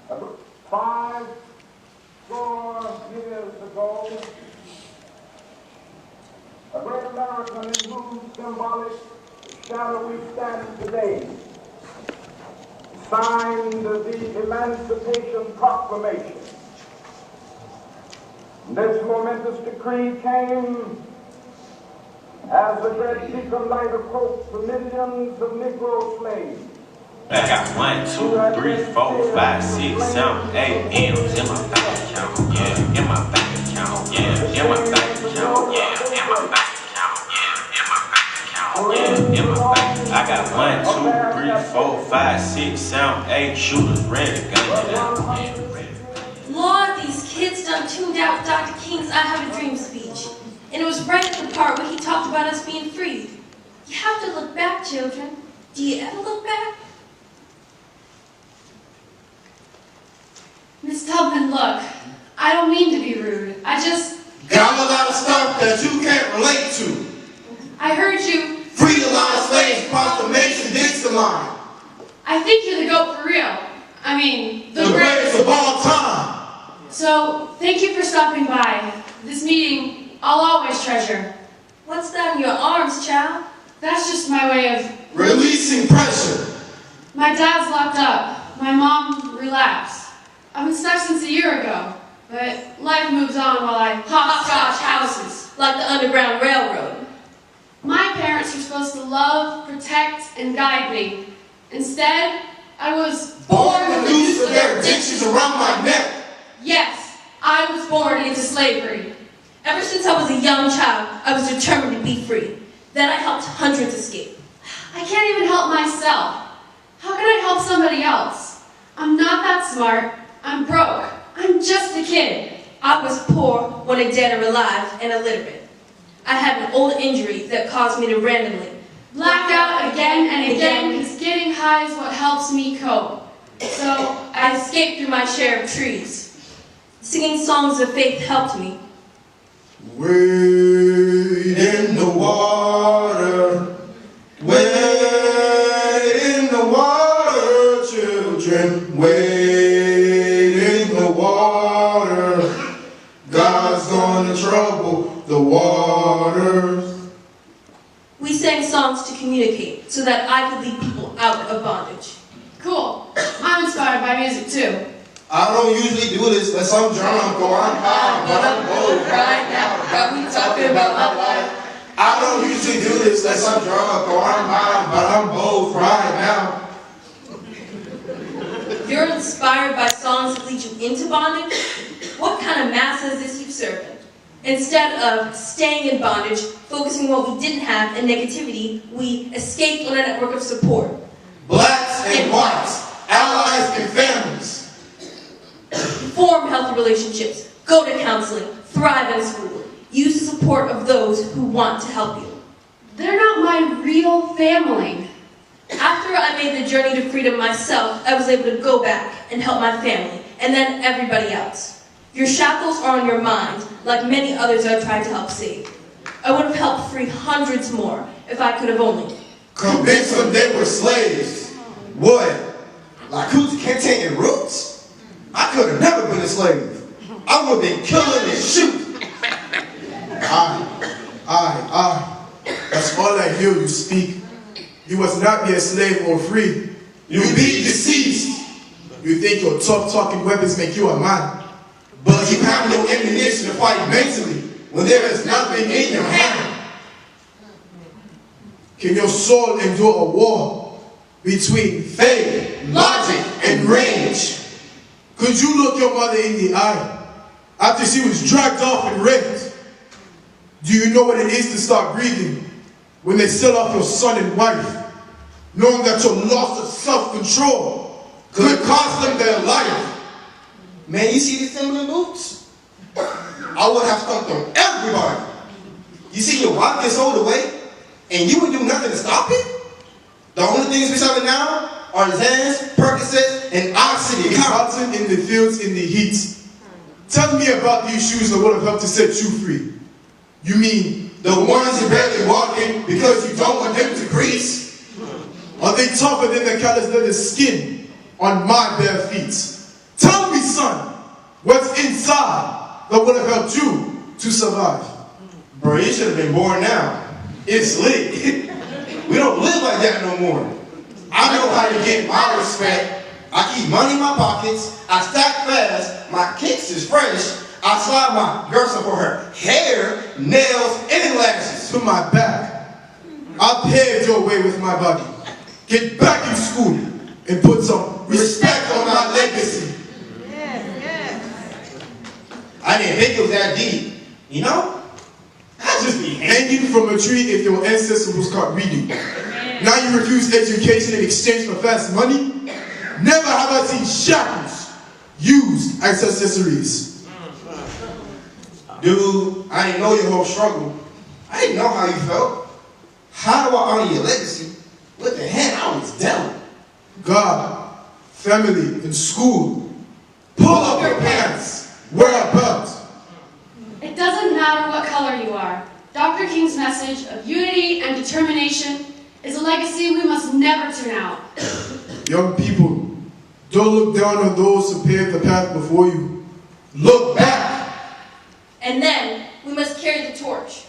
5 years ago, a great American in whose symbolic shadow we stand today signed the Emancipation Proclamation. This momentous decree came as the dread beacon light of hope to millions of Negro slaves. I got 1, 2, 3, 4, 5, 6, 7, 8 M's in my bank account. Yeah, in my bank account. Yeah, in my bank account. Yeah, in my bank account. Yeah, in my bank account. Yeah, in my bank. I got 1, 2, 3, 4, 5, 6, 7, 8 shooters ready to gun it out. Yeah, ready. Lord, these kids done tuned out Dr. King's I Have a Dream speech. And it was right at the part where he talked about us being free. You have to look back, children. Do you ever look back? Miss Tubman, look, I don't mean to be rude. I just... got a lot of stuff that you can't relate to. I heard you... Free the line of slaves, proclamation, Dixon line. I think you're the GOAT for real. I mean, The greatest of all time. So, thank you for stopping by. This meeting, I'll always treasure. What's that in your arms, child? That's just my way of... Releasing pressure. My dad's locked up. My mom relapsed. I've been stuck since a year ago, but life moves on while I hopscotch houses. Like the Underground Railroad. My parents were supposed to love, protect, and guide me. Instead, I was Born with the noose of their ditches around my neck. Yes, I was born into slavery. Ever since I was a young child, I was determined to be free. Then I helped hundreds escape. I can't even help myself. How can I help somebody else? I'm not that smart. I'm broke. I'm just a kid. I was poor when I dead or alive and illiterate. I had an old injury that caused me to randomly Black out again and again because getting high is what helps me cope. So I escaped through my share of trees. Singing songs of faith helped me. Wade in the water. Wade in the water, children. Wade in the water. God's gonna trouble the waters. We sang songs to communicate so that I could lead people out of bondage. cool. I'm inspired by music too. I don't usually do this unless I'm drunk or I'm high, but I'm both right now. Got me talking about my life. I don't usually do this unless I'm drunk or I'm high, but I'm both right now. You're inspired by songs that lead you into bondage? What kind of master is this you've served? Instead of staying in bondage, focusing on what we didn't have and negativity, we escaped on a network of support. Blacks and whites, allies and families. Form healthy relationships, go to counseling, thrive in school, use the support of those who want to help you. They're not my real family. After I made the journey to freedom myself, I was able to go back and help my family, and then everybody else. Your shackles are on your mind, like many others I tried to help save. I would have helped free hundreds more if I could have only Convinced them they were slaves. What? Like Coochie Kente and Roots? I could have never been a slave. I would have been killing and shooting. That's all I hear you speak. You must not be a slave or free. You be deceased. You think your tough talking weapons make you a man. But you have no ammunition to fight mentally when there is nothing in your hand. Can your soul endure a war between Faith, logic, and rage. Could you look your mother in the eye after she was dragged off and raped? Do you know what it is to start breathing when they sell off your son and wife, knowing that your loss of self-control could cost them their life? Man, you see the Timberland boots? I would have stumped on everybody. You see your wife get sold away, and you would do nothing to stop it? The only things we selling now are Zans, Percocets, and Oxygen. Cotton in the fields in the heat. Tell me about these shoes that would have helped to set you free. You mean the ones you're barely walking because you don't want them to grease? Are they tougher than the callous leather skin on my bare feet? that would have helped you to survive. Bro, you should have been born now. It's lit. We don't live like that no more. I know how to get my respect. I keep money in my pockets. I stack fast. My kicks is fresh. I slide my girl for her hair, nails, and lashes. To my back. I paved your way with my body. Get back in school and put some respect on my legacy. I didn't think it was that deep. You know? I just be Hanging from a tree if your ancestor was caught reading. Now you refuse education in exchange for fast money? Never have I seen shackles used as accessories. Dude, I didn't know your whole struggle. I didn't know how you felt. How do I honor your legacy with the hand I was dealt? God, family, and school. Pull up your pants. Wear a belt. It doesn't matter what color you are. Dr. King's message of unity and determination is a legacy we must never tune out. Young people, don't look down on those who paved the path before you. Look back. And then we must carry the torch.